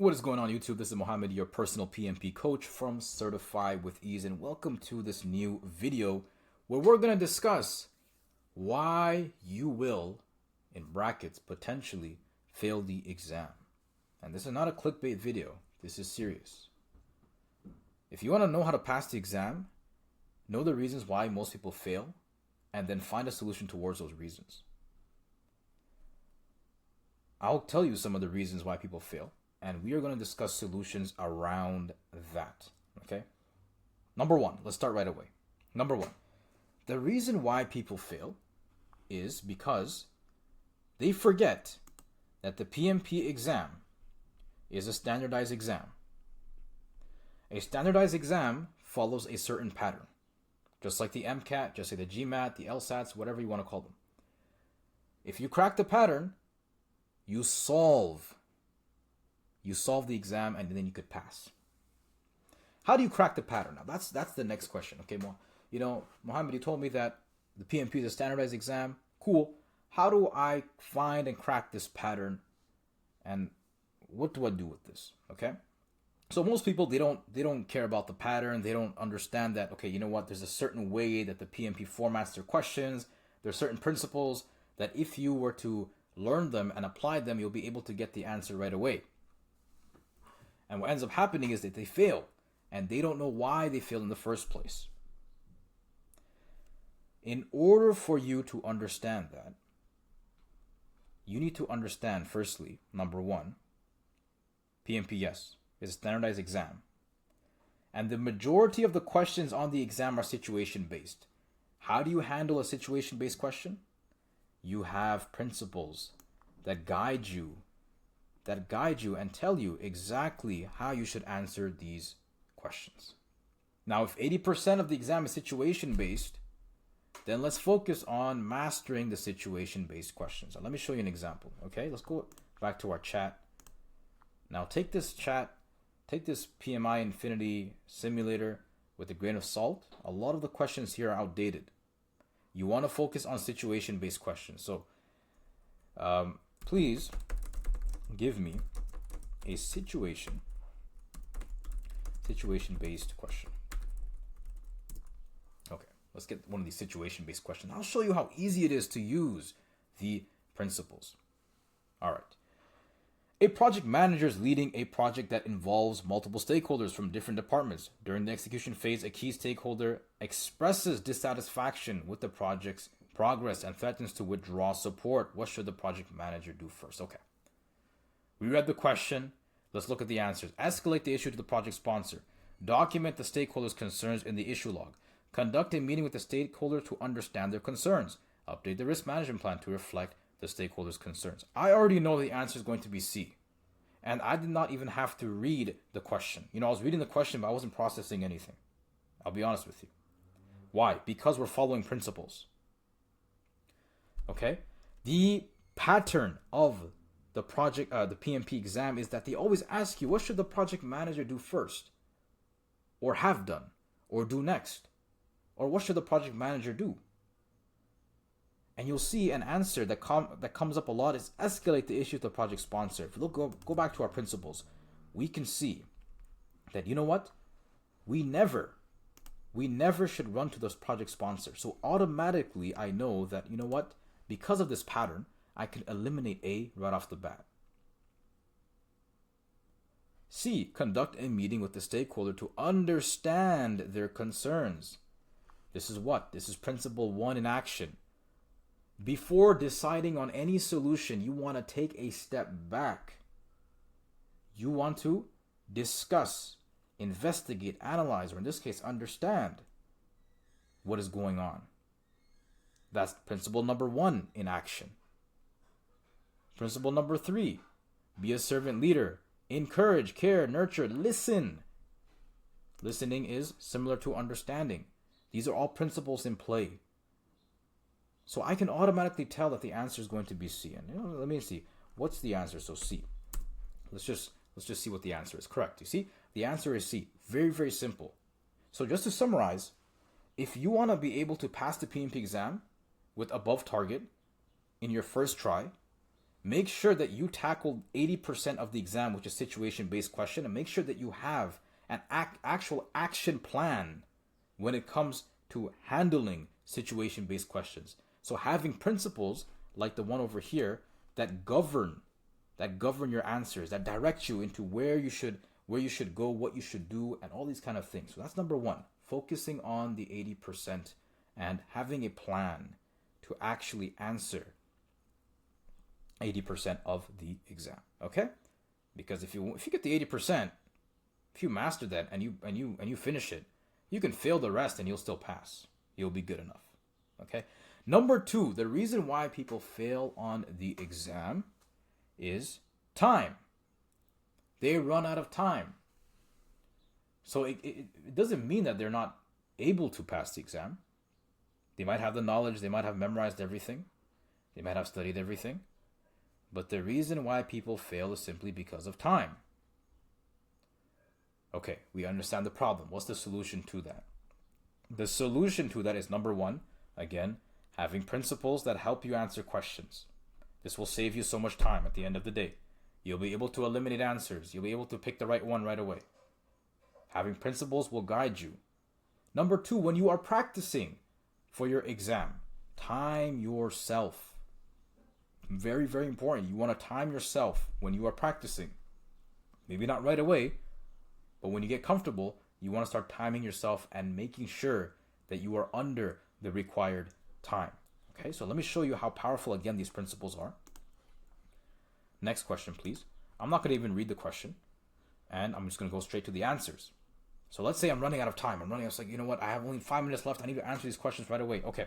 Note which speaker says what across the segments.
Speaker 1: What is going on YouTube? This is Mohammed, your personal PMP coach from Certify with Ease, and welcome to this new video where we're going to discuss why you will, in brackets, potentially fail the exam. And this is not a clickbait video. This is serious. If you want to know how to pass the exam, know the reasons why most people fail, and then find a solution towards those reasons. I'll tell you some of the reasons why people fail, and we are going to discuss solutions around that. Okay? Number one, let's start right away. Number one, the reason why people fail is because they forget that the PMP exam is a standardized exam. A standardized exam follows a certain pattern, just like the MCAT, just like the GMAT, the LSATs, whatever you want to call them. If you crack the pattern, you solve the exam, and then you could pass. How do you crack the pattern? Now that's the next question. Okay, Mohammed, you told me that the PMP is a standardized exam. Cool. How do I find and crack this pattern, and what do I do with this? Okay. So most people, they don't care about the pattern. They don't understand that, okay, you know what, there's a certain way that the PMP formats their questions. There's certain principles that if you were to learn them and apply them, you'll be able to get the answer right away. And what ends up happening is that they fail, and they don't know why they failed in the first place. In order for you to understand that, you need to understand, firstly, number one, PMP, yes, is a standardized exam. And the majority of the questions on the exam are situation-based. How do you handle a situation-based question? You have principles that guide you and tell you exactly how you should answer these questions. Now, if 80% of the exam is situation-based, then let's focus on mastering the situation-based questions. Now, let me show you an example, okay? Let's go back to our chat. Now, take this PMI Infinity simulator with a grain of salt. A lot of the questions here are outdated. You want to focus on situation-based questions. So, please give me a situation-based question. Okay, let's get one of these situation-based questions. I'll show you how easy it is to use the principles. All right. A project manager is leading a project that involves multiple stakeholders from different departments. During the execution phase, a key stakeholder expresses dissatisfaction with the project's progress and threatens to withdraw support. What should the project manager do first? Okay. We read the question. Let's look at the answers. Escalate the issue to the project sponsor. Document the stakeholders' concerns in the issue log. Conduct a meeting with the stakeholder to understand their concerns. Update the risk management plan to reflect the stakeholders' concerns. I already know the answer is going to be C. And I did not even have to read the question. I was reading the question, but I wasn't processing anything. I'll be honest with you. Why? Because we're following principles. Okay? The pattern of the PMP exam is that they always ask you, what should the project manager do first? Or have done? Or do next? Or what should the project manager do? And you'll see an answer that comes up a lot is escalate the issue to the project sponsor. If you go back to our principles, we can see that, you know what? We never should run to those project sponsors. So automatically I know that, you know what? Because of this pattern, I can eliminate A right off the bat. C, conduct a meeting with the stakeholder to understand their concerns. This is what? This is principle 1 in action. Before deciding on any solution, you want to take a step back. You want to discuss, investigate, analyze, or in this case, understand what is going on. That's principle number 1 in action. Principle number 3, be a servant leader. Encourage, care, nurture, listen. Listening is similar to understanding. These are all principles in play. So I can automatically tell that the answer is going to be C. And let me see. What's the answer? So C. Let's just see what the answer is. Correct. You see? The answer is C. Very, very simple. So just to summarize, if you want to be able to pass the PMP exam with above target in your first try, Make sure that you tackle 80% of the exam, which is situation-based question, and make sure that you have an actual action plan when it comes to handling situation-based questions. So having principles like the one over here that govern your answers, that direct you into where you should go, what you should do, and all these kind of things. So that's number one, focusing on the 80% and having a plan to actually answer 80% of the exam. Okay? Because if you get the 80%, if you master that and you finish it, you can fail the rest and you'll still pass. You'll be good enough. Okay? Number two, the reason why people fail on the exam is time. They run out of time. So it doesn't mean that they're not able to pass the exam. They might have the knowledge, they might have memorized everything, they might have studied everything, but the reason why people fail is simply because of time. Okay, we understand the problem. What's the solution to that? The solution to that is number one, again, having principles that help you answer questions. This will save you so much time at the end of the day. You'll be able to eliminate answers. You'll be able to pick the right one right away. Having principles will guide you. Number two, when you are practicing for your exam, time yourself. Very, very important. You want to time yourself when you are practicing. Maybe not right away, but when you get comfortable, you want to start timing yourself and making sure that you are under the required time. Okay, so let me show you how powerful, again, these principles are. Next question, please. I'm not going to even read the question, and I'm just going to go straight to the answers. So let's say I'm running out of time. It's like, you know what? I have only 5 minutes left. I need to answer these questions right away. Okay,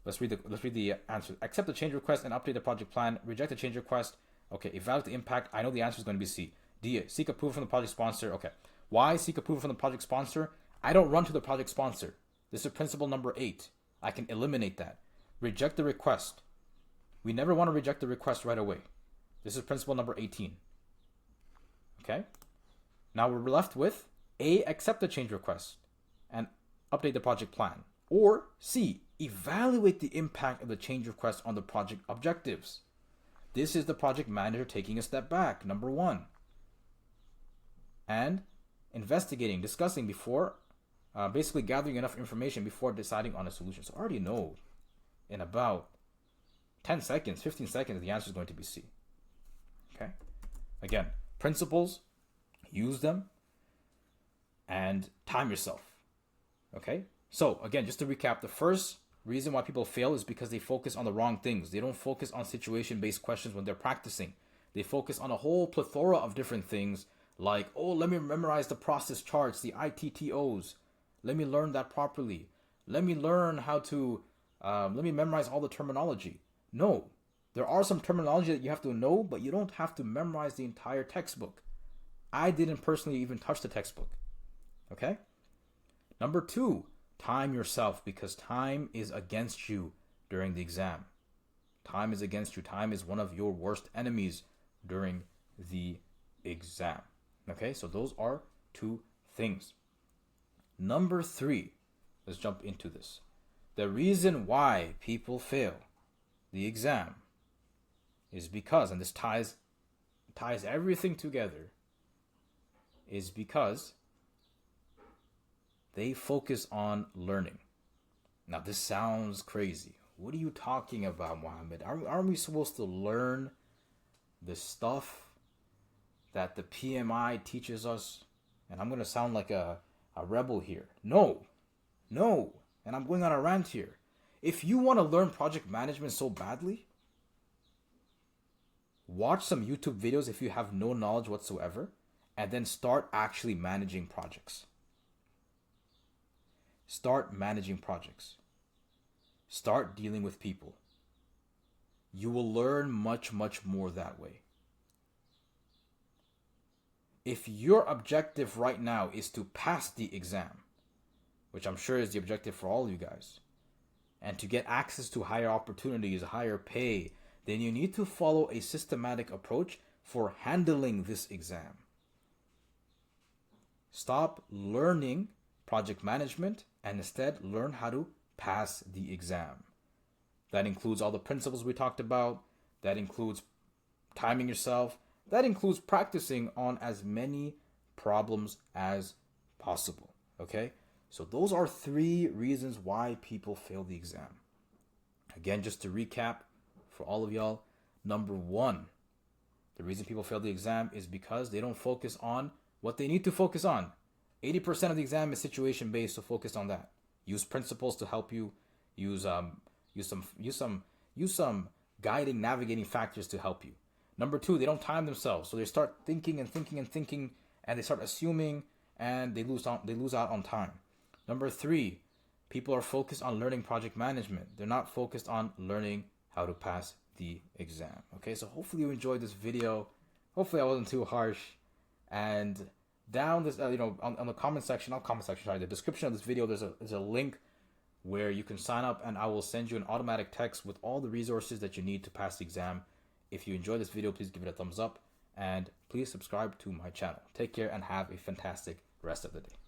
Speaker 1: let's read the answer. Accept the change request and update the project plan. Reject the change request. Okay, evaluate the impact. I know the answer is going to be C. D, seek approval from the project sponsor. Okay, why seek approval from the project sponsor? I don't run to the project sponsor. This is principle number 8. I can eliminate that. Reject the request. We never want to reject the request right away. This is principle number 18. Okay? Now we're left with A, accept the change request and update the project plan. Or C, evaluate the impact of the change request on the project objectives. This is the project manager taking a step back, number 1. And investigating, discussing before, basically gathering enough information before deciding on a solution. So I already know in about 10 seconds, 15 seconds, the answer is going to be C. Okay? Again, principles, use them, and time yourself. Okay? So, again, just to recap, the first reason why people fail is because they focus on the wrong things. They don't focus on situation-based questions when they're practicing. They focus on a whole plethora of different things like, oh, let me memorize the process charts, the ITTOs. Let me learn that properly. Let me learn how to, let me memorize all the terminology. No, there are some terminology that you have to know, but you don't have to memorize the entire textbook. I didn't personally even touch the textbook. Okay? Number 2, time yourself, because time is against you during the exam. Time is against you. Time is one of your worst enemies during the exam. Okay, so those are 2 things. Number 3, let's jump into this. The reason why people fail the exam is because, and this ties everything together, is because they focus on learning. Now, this sounds crazy. What are you talking about, Mohammed? Aren't we supposed to learn the stuff that the PMI teaches us? And I'm going to sound like a rebel here. No. And I'm going on a rant here. If you want to learn project management so badly, watch some YouTube videos if you have no knowledge whatsoever, and then start actually managing projects. Start managing projects. Start dealing with people. You will learn much, much more that way. If your objective right now is to pass the exam, which I'm sure is the objective for all of you guys, and to get access to higher opportunities, higher pay, then you need to follow a systematic approach for handling this exam. Stop learning project management and instead learn how to pass the exam. That includes all the principles we talked about. That includes timing yourself. That includes practicing on as many problems as possible. Okay? So those are 3 reasons why people fail the exam. Again, just to recap for all of y'all, number 1, the reason people fail the exam is because they don't focus on what they need to focus on. 80% of the exam is situation based, so focus on that. Use principles to help you. Use some guiding, navigating factors to help you. Number 2, they don't time themselves, so they start thinking, and they start assuming, and they lose out on time. Number 3, people are focused on learning project management. They're not focused on learning how to pass the exam. Okay, so hopefully you enjoyed this video. Hopefully I wasn't too harsh. And down this, on the the description of this video, there's a link where you can sign up, and I will send you an automatic text with all the resources that you need to pass the exam. If you enjoyed this video, please give it a thumbs up, and please subscribe to my channel. Take care and have a fantastic rest of the day.